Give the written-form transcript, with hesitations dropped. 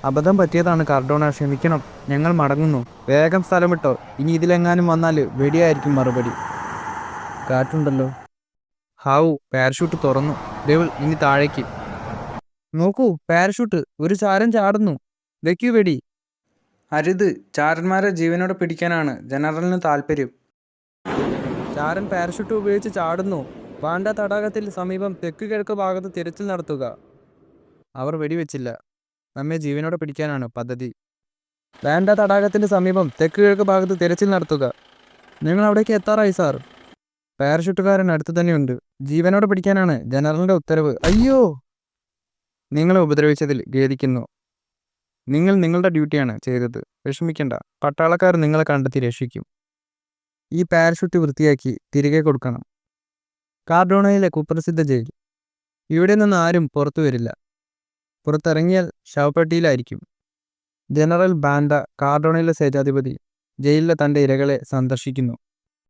അബദ്ധം പറ്റിയതാണ് കാർഡോണ, ക്ഷമിക്കണം. ഞങ്ങൾ മടങ്ങുന്നു. വേഗം സ്ഥലം വിട്ടോ. ഇനി ഇതിലെങ്ങാനും വന്നാൽ വെടിയായിരിക്കും മറുപടി. കാറ്റുണ്ടല്ലോ. ഹാവു, പാരഷൂട്ട് തുറന്നു. ഡെവിൾ, ഇനി താഴേക്ക് നോക്കൂ. പാരഷൂട്ട്. ഒരു ചാരൻ ചാടുന്നു. വെക്കൂ വെടി. അരുത്. ചാരന്മാരെ ജീവനോടെ പിടിക്കാനാണ് ജനറലിന് താല്പര്യം. ചാരൻ പാരഷൂട്ട് ഉപയോഗിച്ച് ചാടുന്നു. വാണ്ട തടാകത്തിൽ സമീപം തെക്കുകിഴക്ക് ഭാഗത്ത് തിരച്ചിൽ നടത്തുക. അവർ വെടിവെച്ചില്ല. നമ്മെ ജീവനോടെ പിടിക്കാനാണ് പദ്ധതി. വാണ്ട തടാകത്തിന്റെ സമീപം തെക്കുകിഴക്ക് ഭാഗത്ത് തിരച്ചിൽ നടത്തുക. നിങ്ങൾ അവിടേക്ക് എത്താറായി സാർ. പാരഷൂട്ടുകാരൻ അടുത്ത് തന്നെയുണ്ട്. ജീവനോടെ പിടിക്കാനാണ് ജനറലിന്റെ ഉത്തരവ്. അയ്യോ! നിങ്ങളെ ഉപദ്രവിച്ചതിൽ ഖേദിക്കുന്നു. നിങ്ങൾ നിങ്ങളുടെ ഡ്യൂട്ടിയാണ് ചെയ്തത്. വിഷമിക്കണ്ട. പട്ടാളക്കാർ നിങ്ങളെ കണ്ടെത്തി രക്ഷിക്കും. ഈ പാരഷൂട്ട് വൃത്തിയാക്കി തിരികെ കൊടുക്കണം. കാർഡോണയിലെ കുപ്രസിദ്ധ ജയിൽ. ഇവിടെ നിന്ന് ആരും പുറത്തു വരില്ല. പുറത്തിറങ്ങിയാൽ ശവപ്പെട്ടിയിലായിരിക്കും. ജനറൽ ബാൻഡ, കാർഡോണയിലെ സേനാധിപതി, ജയിലിലെ തൻ്റെ ഇരകളെ സന്ദർശിക്കുന്നു.